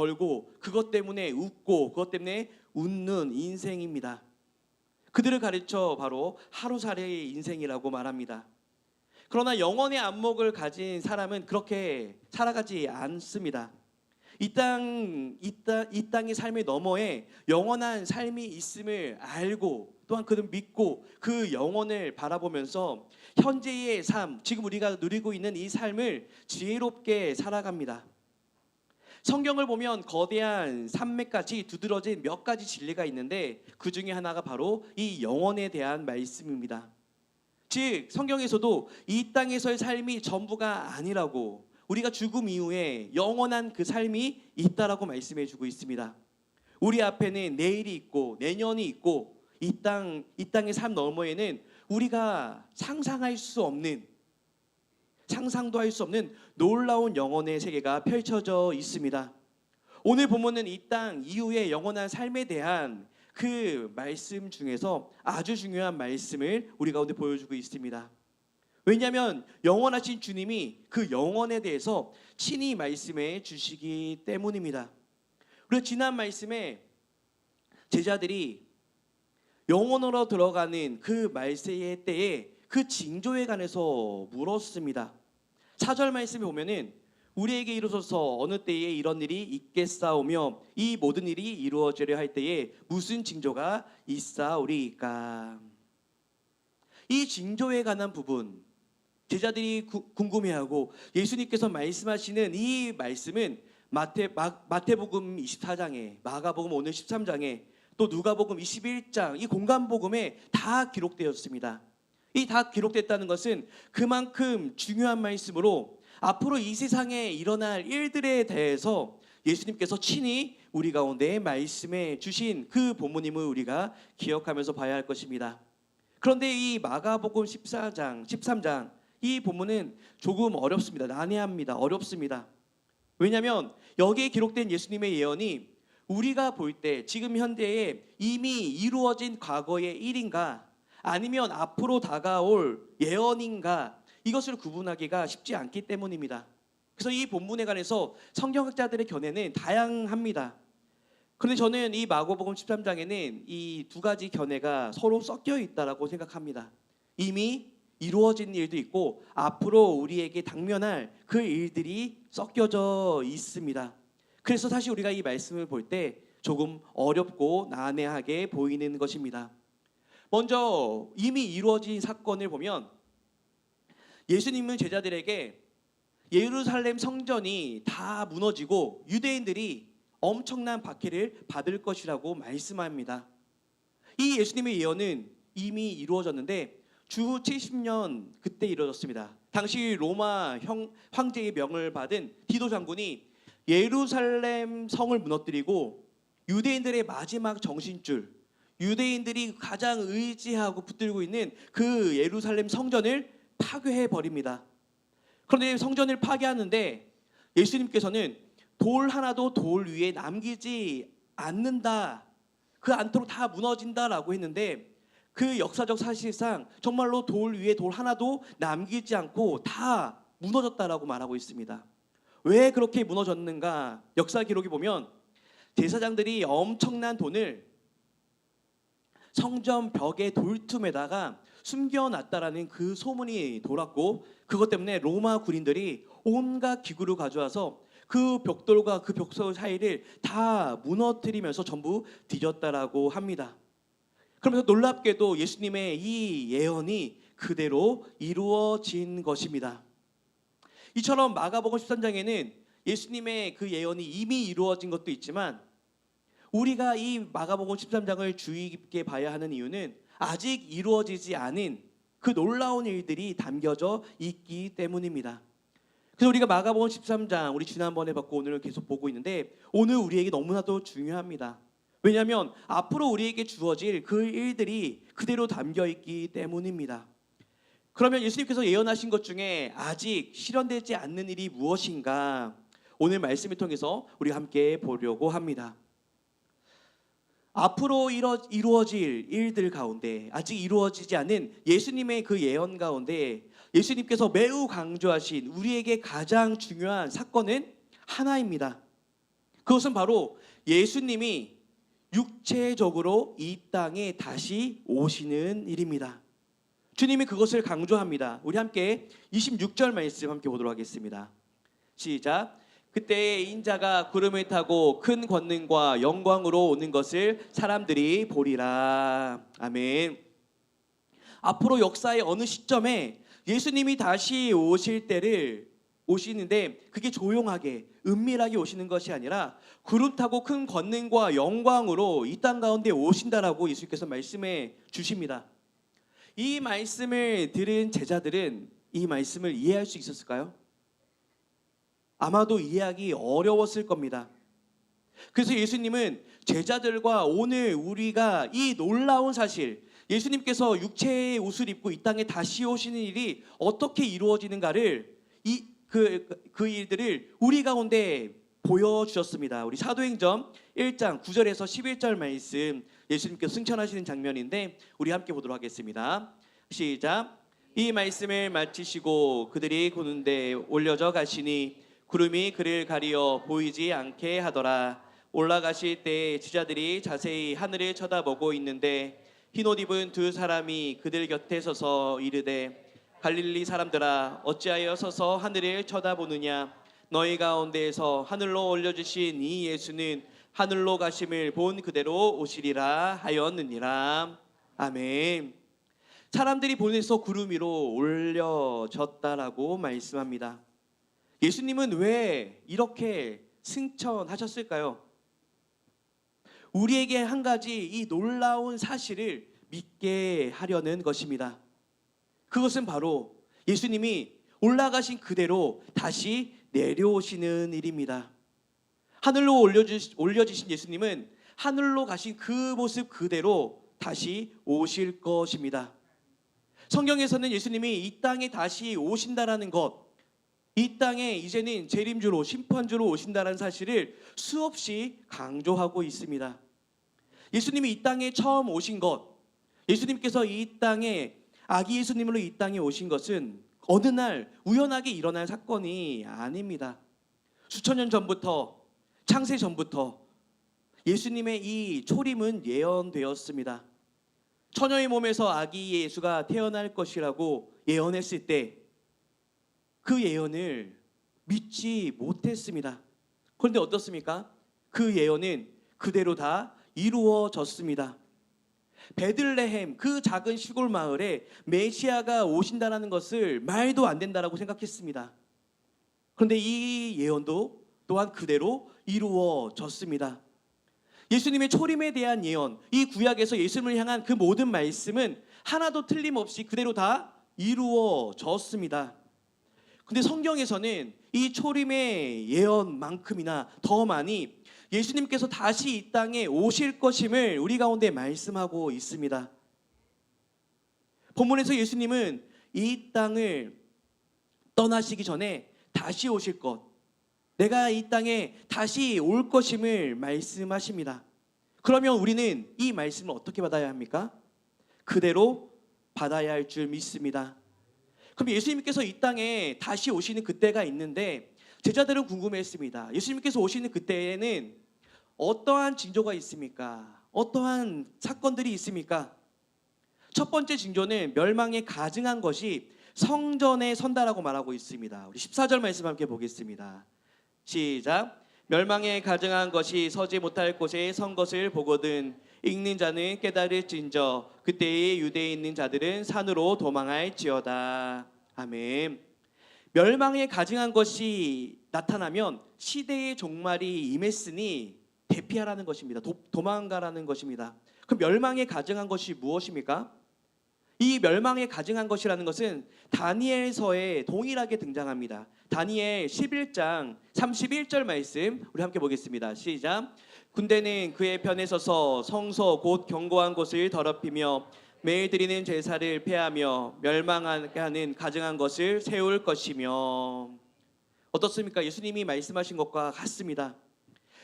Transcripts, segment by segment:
벌고 그것 때문에 웃고 그것 때문에 웃는 인생입니다. 그들을 가르쳐 바로 하루살이의 인생이라고 말합니다. 그러나 영원의 안목을 가진 사람은 그렇게 살아가지 않습니다. 이 땅의 삶의 너머에 영원한 삶이 있음을 알고 또한 그는 믿고 그 영원을 바라보면서 현재의 삶, 지금 우리가 누리고 있는 이 삶을 지혜롭게 살아갑니다. 성경을 보면 거대한 산맥같이 두드러진 몇 가지 진리가 있는데 그 중에 하나가 바로 이 영원에 대한 말씀입니다. 즉 성경에서도 이 땅에서의 삶이 전부가 아니라고, 우리가 죽음 이후에 영원한 그 삶이 있다라고 말씀해 주고 있습니다. 우리 앞에는 내일이 있고 내년이 있고 이 땅의 삶 너머에는 우리가 상상도 할 수 없는 놀라운 영혼의 세계가 펼쳐져 있습니다. 오늘 본문은 이 땅 이후의 영원한 삶에 대한 그 말씀 중에서 아주 중요한 말씀을 우리 가운데 보여주고 있습니다. 왜냐하면 영원하신 주님이 그 영혼에 대해서 친히 말씀해 주시기 때문입니다. 우리가 지난 말씀에 제자들이 영혼으로 들어가는 그 말세의 때에 그 징조에 관해서 물었습니다. 4절 말씀에 보면은 우리에게 이루소서 어느 때에 이런 일이 있겠사오며 이 모든 일이 이루어지려 할 때에 무슨 징조가 있사오리까. 이 징조에 관한 부분 제자들이 궁금해하고 예수님께서 말씀하시는 이 말씀은 마태복음 24장에, 마가복음 오늘 13장에, 또 누가복음 21장 이 공간복음에 다 기록되었습니다. 이 다 기록됐다는 것은 그만큼 중요한 말씀으로 앞으로 이 세상에 일어날 일들에 대해서 예수님께서 친히 우리 가운데 말씀해 주신 그 본문임을 우리가 기억하면서 봐야 할 것입니다. 그런데 이 마가복음 14장, 13장 이 본문은 조금 어렵습니다. 난해합니다. 어렵습니다. 왜냐하면 여기에 기록된 예수님의 예언이 우리가 볼 때 지금 현대에 이미 이루어진 과거의 일인가 아니면 앞으로 다가올 예언인가 이것을 구분하기가 쉽지 않기 때문입니다. 그래서 이 본문에 관해서 성경학자들의 견해는 다양합니다. 그런데 저는 이 마가복음 13장에는 이 두 가지 견해가 서로 섞여 있다고 생각합니다. 이미 이루어진 일도 있고 앞으로 우리에게 당면할 그 일들이 섞여져 있습니다. 그래서 사실 우리가 이 말씀을 볼 때 조금 어렵고 난해하게 보이는 것입니다. 먼저 이미 이루어진 사건을 보면 예수님은 제자들에게 예루살렘 성전이 다 무너지고 유대인들이 엄청난 박해를 받을 것이라고 말씀합니다. 이 예수님의 예언은 이미 이루어졌는데 주 70년 그때 이루어졌습니다. 당시 로마 황제의 명을 받은 디도 장군이 예루살렘 성을 무너뜨리고 유대인들의 마지막 정신줄, 유대인들이 가장 의지하고 붙들고 있는 그 예루살렘 성전을 파괴해 버립니다. 그런데 성전을 파괴하는데 예수님께서는 돌 하나도 돌 위에 남기지 않는다, 그 않도록 다 무너진다라고 했는데 그 역사적 사실상 정말로 돌 위에 돌 하나도 남기지 않고 다 무너졌다라고 말하고 있습니다. 왜 그렇게 무너졌는가? 역사 기록에 보면 제사장들이 엄청난 돈을 성전 벽의 돌틈에다가 숨겨놨다라는 그 소문이 돌았고 그것 때문에 로마 군인들이 온갖 기구를 가져와서 그 벽돌과 그 벽돌 사이를 다 무너뜨리면서 전부 뒤졌다라고 합니다. 그러면서 놀랍게도 예수님의 이 예언이 그대로 이루어진 것입니다. 이처럼 마가복음 13장에는 예수님의 그 예언이 이미 이루어진 것도 있지만 우리가 이 마가복음 13장을 주의 깊게 봐야 하는 이유는 아직 이루어지지 않은 그 놀라운 일들이 담겨져 있기 때문입니다. 그래서 우리가 마가복음 13장 우리 지난번에 봤고 오늘 계속 보고 있는데 오늘 우리에게 너무나도 중요합니다. 왜냐하면 앞으로 우리에게 주어질 그 일들이 그대로 담겨 있기 때문입니다. 그러면 예수님께서 예언하신 것 중에 아직 실현되지 않는 일이 무엇인가 오늘 말씀을 통해서 우리 함께 보려고 합니다. 앞으로 이루어질 일들 가운데 아직 이루어지지 않은 예수님의 그 예언 가운데 예수님께서 매우 강조하신 우리에게 가장 중요한 사건은 하나입니다. 그것은 바로 예수님이 육체적으로 이 땅에 다시 오시는 일입니다. 주님이 그것을 강조합니다. 우리 함께 26절 말씀 함께 보도록 하겠습니다. 시작. 그때 인자가 구름을 타고 큰 권능과 영광으로 오는 것을 사람들이 보리라. 아멘. 앞으로 역사의 어느 시점에 예수님이 다시 오실 때를 오시는데 그게 조용하게 은밀하게 오시는 것이 아니라 구름 타고 큰 권능과 영광으로 이 땅 가운데 오신다라고 예수님께서 말씀해 주십니다. 이 말씀을 들은 제자들은 이 말씀을 이해할 수 있었을까요? 아마도 이해하기 어려웠을 겁니다. 그래서 예수님은 제자들과 오늘 우리가 이 놀라운 사실, 예수님께서 육체의 옷을 입고 이 땅에 다시 오시는 일이 어떻게 이루어지는가를 그 일들을 우리 가운데 보여주셨습니다. 우리 사도행전 1장 9절에서 11절 말씀 예수님께서 승천하시는 장면인데 우리 함께 보도록 하겠습니다. 시작. 이 말씀을 마치시고 그들이 고는데 올려져 가시니 구름이 그를 가리어 보이지 않게 하더라. 올라가실 때 제자들이 자세히 하늘을 쳐다보고 있는데 흰옷 입은 두 사람이 그들 곁에 서서 이르되 갈릴리 사람들아 어찌하여 서서 하늘을 쳐다보느냐. 너희 가운데에서 하늘로 올려주신 이 예수는 하늘로 가심을 본 그대로 오시리라 하였느니라. 아멘. 사람들이 보내서 구름 위로 올려졌다라고 말씀합니다. 예수님은 왜 이렇게 승천하셨을까요? 우리에게 한 가지 이 놀라운 사실을 믿게 하려는 것입니다. 그것은 바로 예수님이 올라가신 그대로 다시 내려오시는 일입니다. 하늘로 올려지신 예수님은 하늘로 가신 그 모습 그대로 다시 오실 것입니다. 성경에서는 예수님이 이 땅에 다시 오신다라는 것, 이 땅에 이제는 재림주로 심판주로 오신다는 사실을 수없이 강조하고 있습니다. 예수님이 이 땅에 처음 오신 것, 예수님께서 이 땅에 아기 예수님으로 이 땅에 오신 것은 어느 날 우연하게 일어난 사건이 아닙니다. 수천 년 전부터, 창세 전부터 예수님의 이 초림은 예언되었습니다. 처녀의 몸에서 아기 예수가 태어날 것이라고 예언했을 때 그 예언을 믿지 못했습니다. 그런데 어떻습니까? 그 예언은 그대로 다 이루어졌습니다. 베들레헴 그 작은 시골 마을에 메시아가 오신다는 것을 말도 안 된다라고 생각했습니다. 그런데 이 예언도 또한 그대로 이루어졌습니다. 예수님의 초림에 대한 예언, 이 구약에서 예수님을 향한 그 모든 말씀은 하나도 틀림없이 그대로 다 이루어졌습니다. 근데 성경에서는 이 초림의 예언만큼이나 더 많이 예수님께서 다시 이 땅에 오실 것임을 우리 가운데 말씀하고 있습니다. 본문에서 예수님은 이 땅을 떠나시기 전에 다시 오실 것, 내가 이 땅에 다시 올 것임을 말씀하십니다. 그러면 우리는 이 말씀을 어떻게 받아야 합니까? 그대로 받아야 할 줄 믿습니다. 그럼 예수님께서 이 땅에 다시 오시는 그때가 있는데 제자들은 궁금해했습니다. 예수님께서 오시는 그때에는 어떠한 징조가 있습니까? 어떠한 사건들이 있습니까? 첫 번째 징조는 멸망에 가증한 것이 성전에 선다라고 말하고 있습니다. 우리 14절 말씀 함께 보겠습니다. 시작. 멸망에 가증한 것이 서지 못할 곳에 선 것을 보거든 읽는 자는 깨달을진저 그때의 유대에 있는 자들은 산으로 도망할지어다. 아멘. 멸망에 가증한 것이 나타나면 시대의 종말이 임했으니 대피하라는 것입니다. 도망가라는 것입니다. 그럼 멸망에 가증한 것이 무엇입니까? 이 멸망에 가증한 것이라는 것은 다니엘서에 동일하게 등장합니다. 다니엘 11장 31절 말씀 우리 함께 보겠습니다. 시작. 군대는 그의 편에 서서 성소 곧 견고한 곳을 더럽히며 매일 드리는 제사를 폐하며 멸망하게 하는 가증한 것을 세울 것이며. 어떻습니까? 예수님이 말씀하신 것과 같습니다.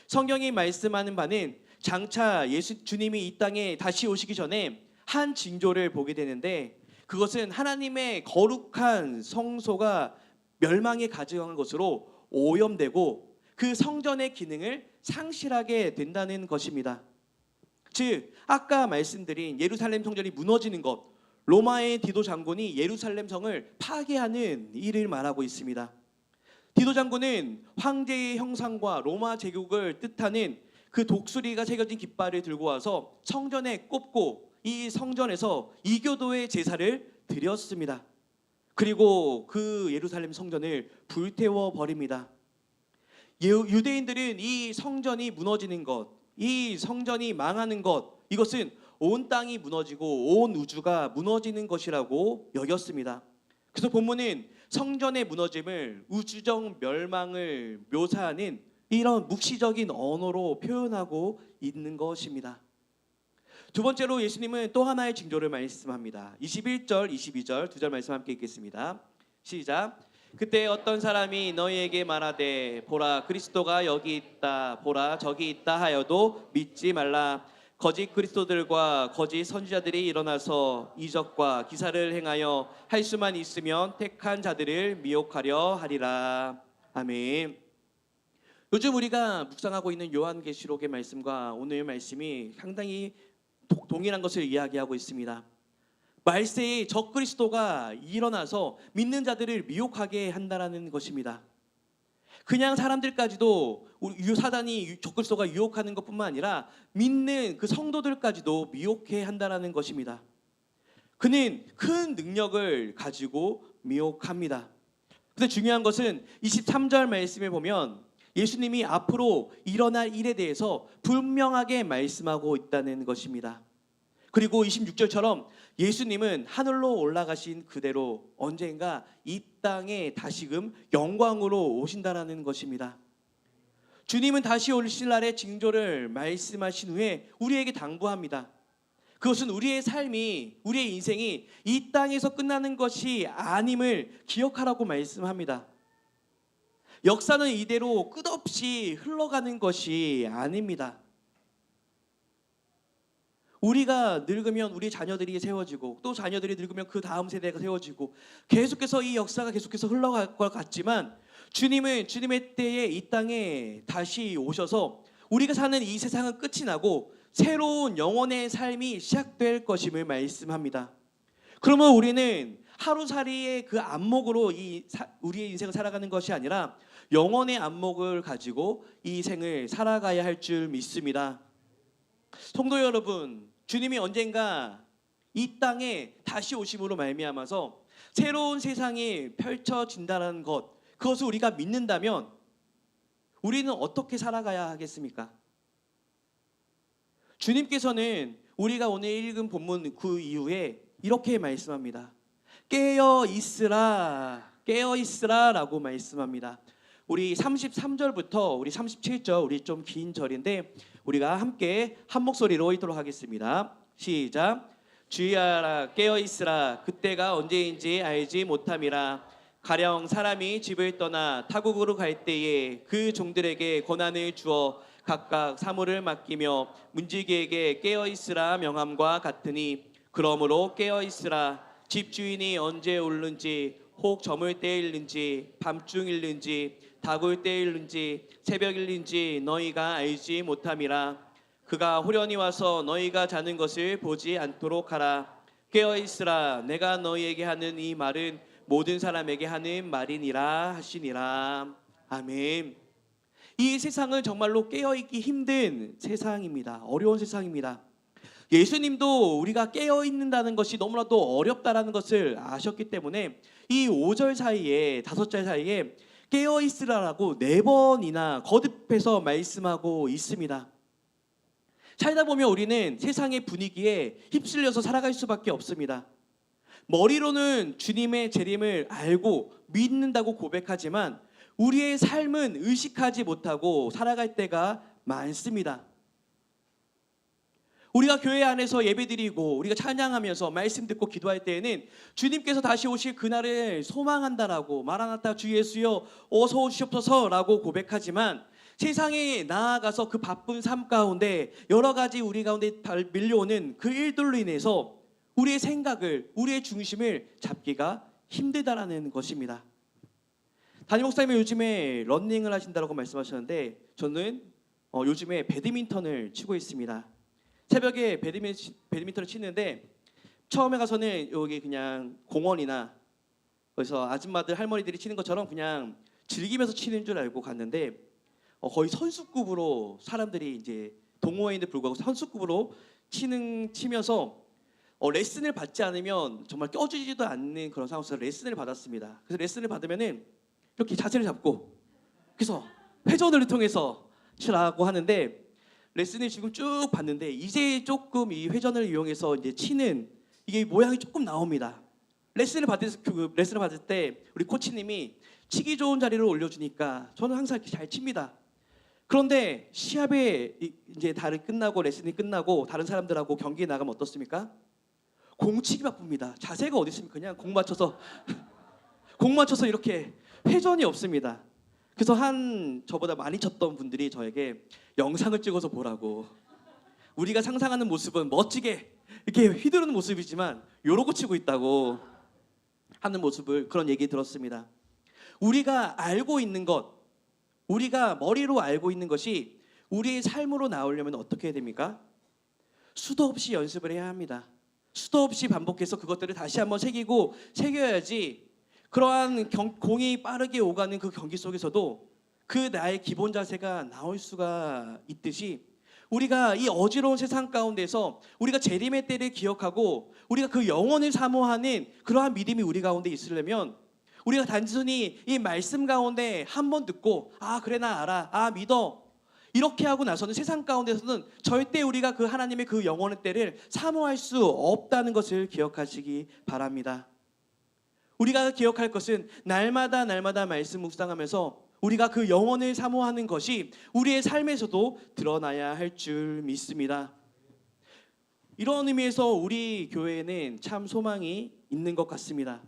성경이 말씀하는 바는 장차 주님이 이 땅에 다시 오시기 전에 한 징조를 보게 되는데 그것은 하나님의 거룩한 성소가 멸망에 가증한 것으로 오염되고 그 성전의 기능을 상실하게 된다는 것입니다. 즉 아까 말씀드린 예루살렘 성전이 무너지는 것, 로마의 디도 장군이 예루살렘 성을 파괴하는 일을 말하고 있습니다. 디도 장군은 황제의 형상과 로마 제국을 뜻하는 그 독수리가 새겨진 깃발을 들고 와서 성전에 꼽고 이 성전에서 이교도의 제사를 드렸습니다. 그리고 그 예루살렘 성전을 불태워 버립니다. 유대인들은 이 성전이 무너지는 것, 이 성전이 망하는 것, 이것은 온 땅이 무너지고 온 우주가 무너지는 것이라고 여겼습니다. 그래서 본문은 성전의 무너짐을 우주적 멸망을 묘사하는 이런 묵시적인 언어로 표현하고 있는 것입니다. 두 번째로 예수님은 또 하나의 징조를 말씀합니다. 21절, 22절 두 절 말씀 함께 읽겠습니다. 시작. 그때 어떤 사람이 너희에게 말하되 보라 그리스도가 여기 있다 보라 저기 있다 하여도 믿지 말라. 거짓 그리스도들과 거짓 선지자들이 일어나서 이적과 기사를 행하여 할 수만 있으면 택한 자들을 미혹하려 하리라. 아멘. 요즘 우리가 묵상하고 있는 요한계시록의 말씀과 오늘 말씀이 상당히 동일한 것을 이야기하고 있습니다. 말세에 적그리스도가 일어나서 믿는 자들을 미혹하게 한다는 것입니다. 그냥 사람들까지도 사단이 적그리스도가 유혹하는 것뿐만 아니라 믿는 그 성도들까지도 미혹해 한다는 것입니다. 그는 큰 능력을 가지고 미혹합니다. 그런데 중요한 것은 23절 말씀에 보면 예수님이 앞으로 일어날 일에 대해서 분명하게 말씀하고 있다는 것입니다. 그리고 26절처럼 예수님은 하늘로 올라가신 그대로 언젠가 이 땅에 다시금 영광으로 오신다라는 것입니다. 주님은 다시 오실 날의 징조를 말씀하신 후에 우리에게 당부합니다. 그것은 우리의 삶이, 우리의 인생이 이 땅에서 끝나는 것이 아님을 기억하라고 말씀합니다. 역사는 이대로 끝없이 흘러가는 것이 아닙니다. 우리가 늙으면 우리 자녀들이 세워지고 또 자녀들이 늙으면 그 다음 세대가 세워지고 계속해서 이 역사가 계속해서 흘러갈 것 같지만 주님은 주님의 때에 이 땅에 다시 오셔서 우리가 사는 이 세상은 끝이 나고 새로운 영혼의 삶이 시작될 것임을 말씀합니다. 그러면 우리는 하루살이의 그 안목으로 우리의 인생을 살아가는 것이 아니라 영혼의 안목을 가지고 이 생을 살아가야 할 줄 믿습니다. 성도 여러분, 주님이 언젠가 이 땅에 다시 오심으로 말미암아서 새로운 세상이 펼쳐진다는 것, 그것을 우리가 믿는다면 우리는 어떻게 살아가야 하겠습니까? 주님께서는 우리가 오늘 읽은 본문 그 이후에 이렇게 말씀합니다. 깨어 있으라, 깨어 있으라라고 말씀합니다. 우리 33절부터 우리 37절, 우리 좀 긴 절인데 우리가 함께 한 목소리로 읽도록 하겠습니다. 시작. 주의하라, 깨어 있으라. 그때가 언제인지 알지 못함이라. 가령 사람이 집을 떠나 타국으로 갈 때에 그 종들에게 권한을 주어 각각 사물을 맡기며 문지기에게 깨어 있으라 명함과 같으니 그러므로 깨어 있으라. 집주인이 언제 오는지 혹 저물 때일는지 밤중일는지 다굴 때일는지 새벽일는지 너희가 알지 못함이라. 그가 호련히 와서 너희가 자는 것을 보지 않도록 하라. 깨어 있으라. 내가 너희에게 하는 이 말은 모든 사람에게 하는 말이니라 하시니라. 아멘. 이 세상은 정말로 깨어있기 힘든 세상입니다. 어려운 세상입니다. 예수님도 우리가 깨어있는다는 것이 너무나도 어렵다는 것을 아셨기 때문에 이 5절 사이에 5절 사이에 깨어있으라라고 4번이나 거듭해서 말씀하고 있습니다. 살다 보면 우리는 세상의 분위기에 휩쓸려서 살아갈 수밖에 없습니다. 머리로는 주님의 재림을 알고 믿는다고 고백하지만 우리의 삶은 의식하지 못하고 살아갈 때가 많습니다. 우리가 교회 안에서 예배드리고 우리가 찬양하면서 말씀 듣고 기도할 때에는 주님께서 다시 오실 그날을 소망한다라고 마라나타 주 예수여 어서 오시옵소서라고 고백하지만 세상에 나아가서 그 바쁜 삶 가운데 여러 가지 우리 가운데 밀려오는 그 일들로 인해서 우리의 생각을, 우리의 중심을 잡기가 힘들다라는 것입니다. 담임 목사님이 요즘에 러닝을 하신다고 말씀하셨는데 저는 요즘에 배드민턴을 치고 있습니다. 새벽에 배드민턴을 치는데 처음에 가서는 여기 그냥 공원이나 그래서 아줌마들 할머니들이 치는 것처럼 그냥 즐기면서 치는 줄 알고 갔는데 거의 선수급으로 사람들이 이제 동호회인데 불구하고 선수급으로 치면서 레슨을 받지 않으면 정말 껴주지도 않는 그런 상황에서 레슨을 받았습니다. 그래서 레슨을 받으면은 이렇게 자세를 잡고 그래서 회전을 통해서 치라고 하는데 레슨을 지금 쭉 봤는데 이제 조금 이 회전을 이용해서 이제 치는 이게 모양이 조금 나옵니다. 레슨을 받을 때 우리 코치님이 치기 좋은 자리를 올려주니까 저는 항상 이렇게 잘 칩니다. 그런데 시합에 이제 끝나고 레슨이 끝나고 다른 사람들하고 경기에 나가면 어떻습니까? 공치기 바쁩니다. 자세가 어디 있습니까? 그냥 공 맞춰서 이렇게 회전이 없습니다. 그래서 저보다 많이 쳤던 분들이 저에게 영상을 찍어서 보라고. 우리가 상상하는 모습은 멋지게 이렇게 휘두르는 모습이지만 요러고 치고 있다고 하는 모습을 그런 얘기 들었습니다. 우리가 알고 있는 것, 우리가 머리로 알고 있는 것이 우리의 삶으로 나오려면 어떻게 해야 됩니까? 수도 없이 연습을 해야 합니다. 수도 없이 반복해서 그것들을 다시 한번 새겨야지 그러한 공이 빠르게 오가는 그 경기 속에서도 그 나의 기본 자세가 나올 수가 있듯이 우리가 이 어지러운 세상 가운데서 우리가 재림의 때를 기억하고 우리가 그 영혼을 사모하는 그러한 믿음이 우리 가운데 있으려면 우리가 단순히 이 말씀 가운데 한 번 듣고 그래 나 알아 믿어 이렇게 하고 나서는 세상 가운데서는 절대 우리가 그 하나님의 그 영혼의 때를 사모할 수 없다는 것을 기억하시기 바랍니다. 우리가 기억할 것은 날마다 말씀 묵상하면서 우리가 그 영혼을 사모하는 것이 우리의 삶에서도 드러나야 할 줄 믿습니다. 이런 의미에서 우리 교회에는 참 소망이 있는 것 같습니다.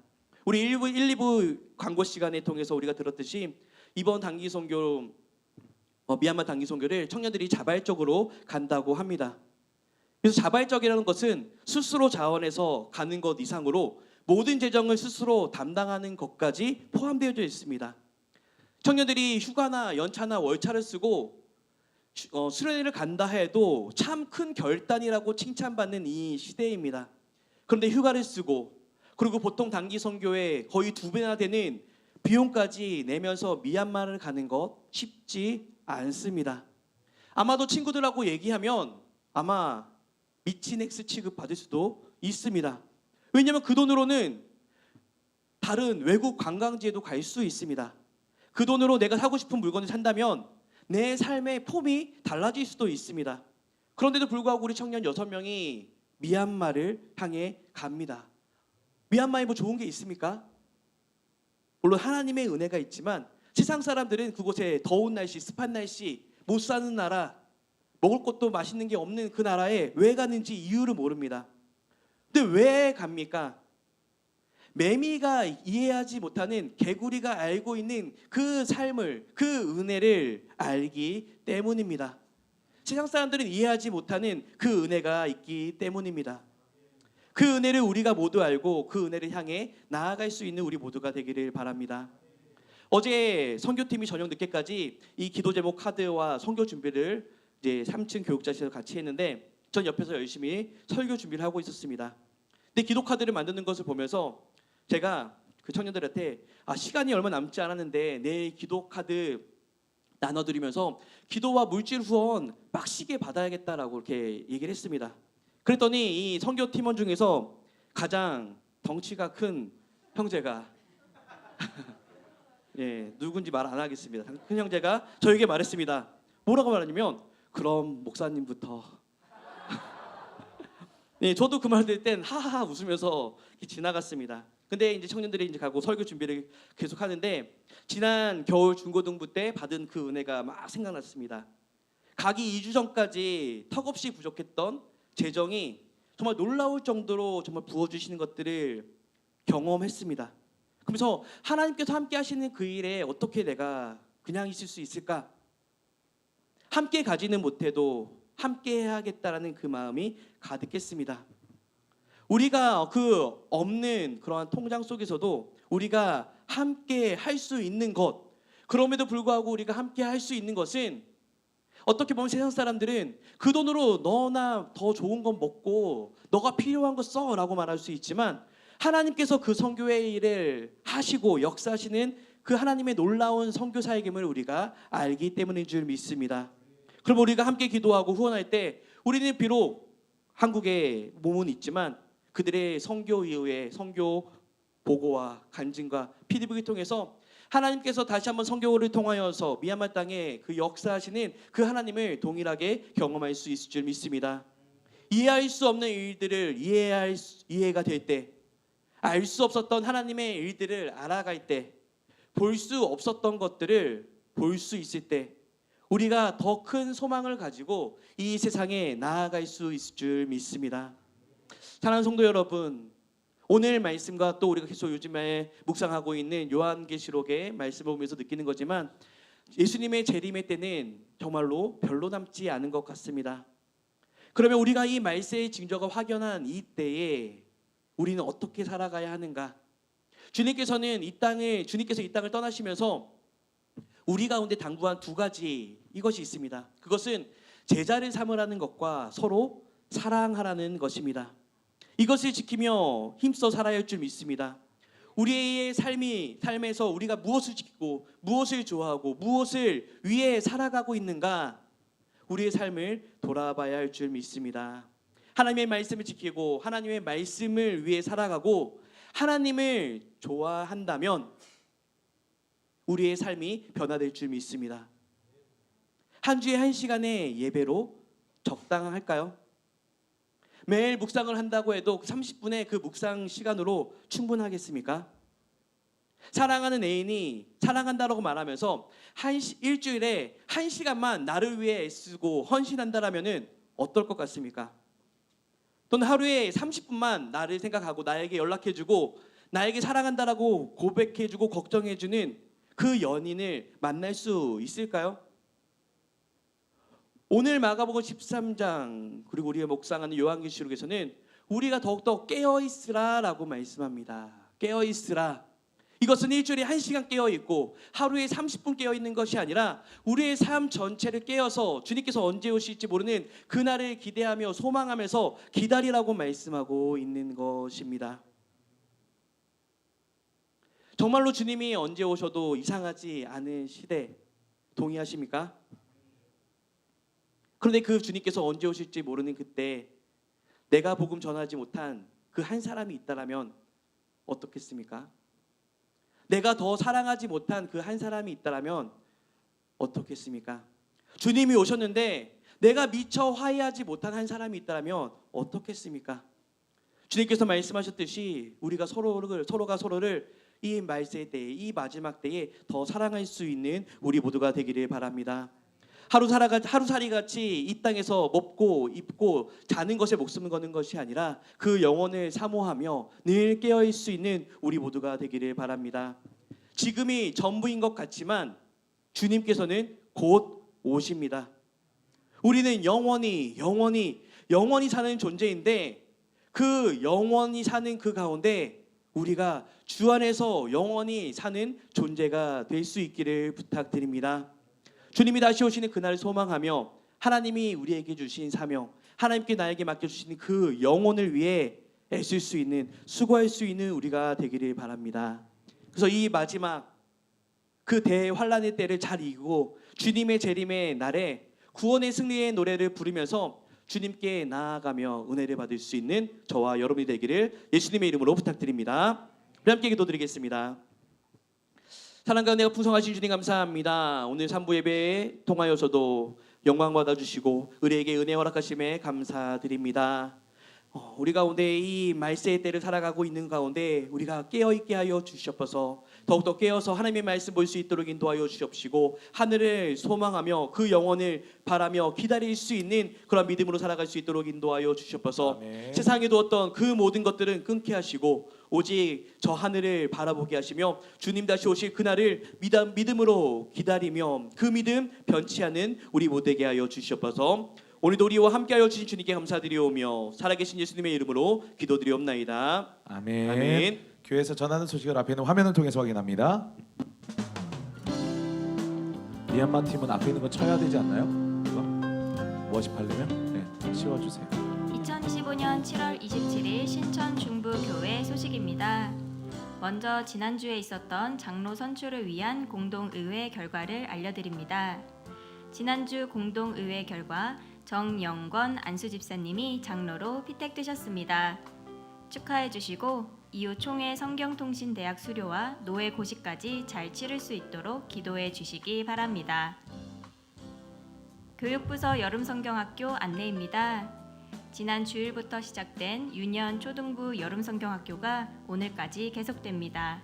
우리 1, 2부 광고 시간에 통해서 우리가 들었듯이 이번 단기 선교 미얀마 단기 선교를 청년들이 자발적으로 간다고 합니다. 그래서 자발적이라는 것은 스스로 자원해서 가는 것 이상으로 모든 재정을 스스로 담당하는 것까지 포함되어 있습니다. 청년들이 휴가나 연차나 월차를 쓰고 수련회를 간다 해도 참 큰 결단이라고 칭찬받는 이 시대입니다. 그런데 휴가를 쓰고 그리고 보통 단기 선교에 거의 2배나 되는 비용까지 내면서 미얀마를 가는 것 쉽지 않습니다. 아마도 친구들하고 얘기하면 아마 미친 X 취급 받을 수도 있습니다. 왜냐하면 그 돈으로는 다른 외국 관광지에도 갈 수 있습니다. 그 돈으로 내가 사고 싶은 물건을 산다면 내 삶의 폼이 달라질 수도 있습니다. 그런데도 불구하고 우리 청년 6명이 미얀마를 향해 갑니다. 미얀마에 뭐 좋은 게 있습니까? 물론 하나님의 은혜가 있지만 세상 사람들은 그곳에 더운 날씨, 습한 날씨, 못 사는 나라, 먹을 것도 맛있는 게 없는 그 나라에 왜 가는지 이유를 모릅니다. 근데 왜 갑니까? 매미가 이해하지 못하는 개구리가 알고 있는 그 삶을, 그 은혜를 알기 때문입니다. 세상 사람들은 이해하지 못하는 그 은혜가 있기 때문입니다. 그 은혜를 우리가 모두 알고 그 은혜를 향해 나아갈 수 있는 우리 모두가 되기를 바랍니다. 어제 선교팀이 저녁 늦게까지 이 기도 제목 카드와 선교 준비를 이제 3층 교육자실에서 같이 했는데 전 옆에서 열심히 설교 준비를 하고 있었습니다. 근데 기도 카드를 만드는 것을 보면서 제가 그 청년들한테 시간이 얼마 남지 않았는데 내일 기도 카드 나눠드리면서 기도와 물질 후원 빡시게 받아야겠다라고 이렇게 얘기를 했습니다. 그랬더니 이 선교 팀원 중에서 가장 덩치가 큰 형제가 누군지 말 안 하겠습니다. 큰 형제가 저에게 말했습니다. 뭐라고 말하냐면 그럼 목사님부터. 저도 그 말 들을 땐 하하하 웃으면서 지나갔습니다. 근데 이제 청년들이 이제 가고 설교 준비를 계속 하는데 지난 겨울 중고등부 때 받은 그 은혜가 막 생각났습니다. 가기 2주 전까지 턱없이 부족했던 재정이 정말 놀라울 정도로 정말 부어주시는 것들을 경험했습니다. 그러면서 하나님께서 함께 하시는 그 일에 어떻게 내가 그냥 있을 수 있을까? 함께 가지는 못해도 함께 해야겠다라는 그 마음이 가득했습니다. 우리가 그 없는 그러한 통장 속에서도 우리가 함께 할 수 있는 것, 그럼에도 불구하고 우리가 함께 할 수 있는 것은 어떻게 보면 세상 사람들은 그 돈으로 너나 더 좋은 건 먹고 너가 필요한 거 써라고 말할 수 있지만 하나님께서 그 선교의 일을 하시고 역사하시는 그 하나님의 놀라운 선교사의 힘을 우리가 알기 때문인 줄 믿습니다. 그럼 우리가 함께 기도하고 후원할 때 우리는 비록 한국에 몸은 있지만 그들의 선교 이후에 선교 보고와 간증과 피드백을 통해서 하나님께서 다시 한번 선교를 통하여서 미얀마 땅에 그 역사하시는 그 하나님을 동일하게 경험할 수 있을 줄 믿습니다. 이해할 수 없는 일들을 이해가 될 때, 알 수 없었던 하나님의 일들을 알아갈 때, 볼 수 없었던 것들을 볼 수 있을 때 우리가 더 큰 소망을 가지고 이 세상에 나아갈 수 있을 줄 믿습니다. 사랑하는 성도 여러분, 오늘 말씀과 또 우리가 계속 요즘에 묵상하고 있는 요한계시록의 말씀을 보면서 느끼는 거지만 예수님의 재림의 때는 정말로 별로 남지 않은 것 같습니다. 그러면 우리가 이 말세의 징조가 확연한 이 때에 우리는 어떻게 살아가야 하는가? 주님께서 이 땅을 떠나시면서 우리 가운데 당부한 두 가지 이것이 있습니다. 그것은 제자를 삼으라는 것과 서로 사랑하라는 것입니다. 이것을 지키며 힘써 살아야 할 줄 믿습니다. 우리의 삶에서 우리가 무엇을 지키고 무엇을 좋아하고 무엇을 위해 살아가고 있는가, 우리의 삶을 돌아봐야 할 줄 믿습니다. 하나님의 말씀을 지키고 하나님의 말씀을 위해 살아가고 하나님을 좋아한다면 우리의 삶이 변화될 줄 믿습니다. 한 주에 1시간의 예배로 적당할까요? 매일 묵상을 한다고 해도 30분의 그 묵상 시간으로 충분하겠습니까? 사랑하는 애인이 사랑한다라고 말하면서 일주일에 1시간만 나를 위해 애쓰고 헌신한다라면 어떨 것 같습니까? 또는 하루에 30분만 나를 생각하고 나에게 연락해주고 나에게 사랑한다라고 고백해주고 걱정해주는 그 연인을 만날 수 있을까요? 오늘 마가복음 13장 그리고 우리가 묵상하는 요한계시록에서는 우리가 더욱더 깨어있으라라고 말씀합니다. 깨어있으라. 이것은 일주일에 1시간 깨어있고 하루에 30분 깨어있는 것이 아니라 우리의 삶 전체를 깨어서 주님께서 언제 오실지 모르는 그날을 기대하며 소망하면서 기다리라고 말씀하고 있는 것입니다. 정말로 주님이 언제 오셔도 이상하지 않은 시대 동의하십니까? 그런데 그 주님께서 언제 오실지 모르는 그때 내가 복음 전하지 못한 그 한 사람이 있다라면 어떻겠습니까? 내가 더 사랑하지 못한 그 한 사람이 있다라면 어떻겠습니까? 주님이 오셨는데 내가 미처 화해하지 못한 한 사람이 있다라면 어떻겠습니까? 주님께서 말씀하셨듯이 우리가 서로가 서로를 이 말세 때에, 이 마지막 때에 더 사랑할 수 있는 우리 모두가 되기를 바랍니다. 하루살이같이 이 땅에서 먹고 입고 자는 것에 목숨을 거는 것이 아니라 그 영혼을 사모하며 늘 깨어있을 수 있는 우리 모두가 되기를 바랍니다. 지금이 전부인 것 같지만 주님께서는 곧 오십니다. 우리는 영원히 사는 존재인데 그 영원히 사는 그 가운데 우리가 주 안에서 영원히 사는 존재가 될 수 있기를 부탁드립니다. 주님이 다시 오시는 그날을 소망하며 하나님이 우리에게 주신 사명, 하나님께 나에게 맡겨주신 그 영혼을 위해 애쓸 수 있는, 수고할 수 있는 우리가 되기를 바랍니다. 그래서 이 마지막 그 대환란의 때를 잘 이기고 주님의 재림의 날에 구원의 승리의 노래를 부르면서 주님께 나아가며 은혜를 받을 수 있는 저와 여러분이 되기를 예수님의 이름으로 부탁드립니다. 우리 함께 기도드리겠습니다. 사랑 가운데 풍성하신 주님 감사합니다. 오늘 3부 예배에 통하여서도 영광 받아주시고 우리에게 은혜 허락하심에 감사드립니다. 우리 가운데 이 말세의 때를 살아가고 있는 가운데 우리가 깨어있게 하여 주시옵소서. 더욱더 깨어서 하나님의 말씀 볼 수 있도록 인도하여 주시옵시고 하늘을 소망하며 그 영혼을 바라며 기다릴 수 있는 그런 믿음으로 살아갈 수 있도록 인도하여 주시옵소서. 아멘. 세상에 두었던 그 모든 것들은 끊게 하시고 오직 저 하늘을 바라보게 하시며 주님 다시 오실 그날을 믿음으로 기다리며 그 믿음 변치 않는 우리 모두에게 하여 주시옵소서. 오늘도 우리와 함께하여 주신 주님께 감사드리오며 살아계신 예수님의 이름으로 기도드리옵나이다. 아멘. 아멘. 교회에서 전하는 소식을 앞에 있는 화면을 통해서 확인합니다. 미얀마 팀은 앞에 있는 거 쳐야 되지 않나요? 이거 워십하려면 네, 씌워주세요. 2025년 7월 27일 신천 중부교회 소식입니다. 먼저 지난주에 있었던 장로 선출을 위한 공동의회 결과를 알려드립니다. 지난주 공동의회 결과 정영권 안수집사님이 장로로 피택되셨습니다. 축하해 주시고 이후 총회 성경통신대학 수료와 노회 고시까지 잘 치를 수 있도록 기도해 주시기 바랍니다. 교육부서 여름성경학교 안내입니다. 지난 주일부터 시작된 유년 초등부 여름성경학교가 오늘까지 계속됩니다.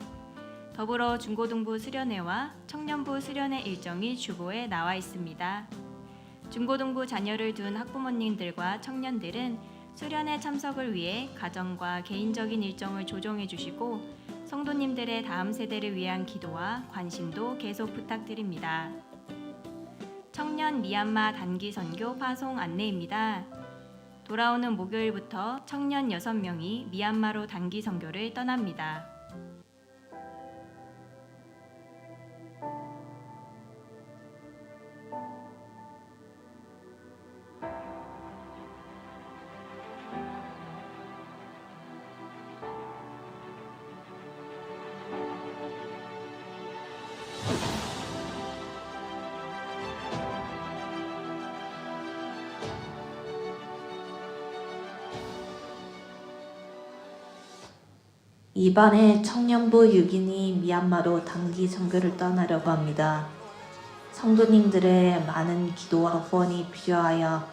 더불어 중고등부 수련회와 청년부 수련회 일정이 주보에 나와 있습니다. 중고등부 자녀를 둔 학부모님들과 청년들은 수련회 참석을 위해 가정과 개인적인 일정을 조정해 주시고 성도님들의 다음 세대를 위한 기도와 관심도 계속 부탁드립니다. 청년 미얀마 단기 선교 파송 안내입니다. 돌아오는 목요일부터 청년 6명이 미얀마로 단기 선교를 떠납니다. 이번에 청년부 6인이 미얀마로 단기 선교를 떠나려고 합니다. 성도님들의 많은 기도와 후원이 필요하여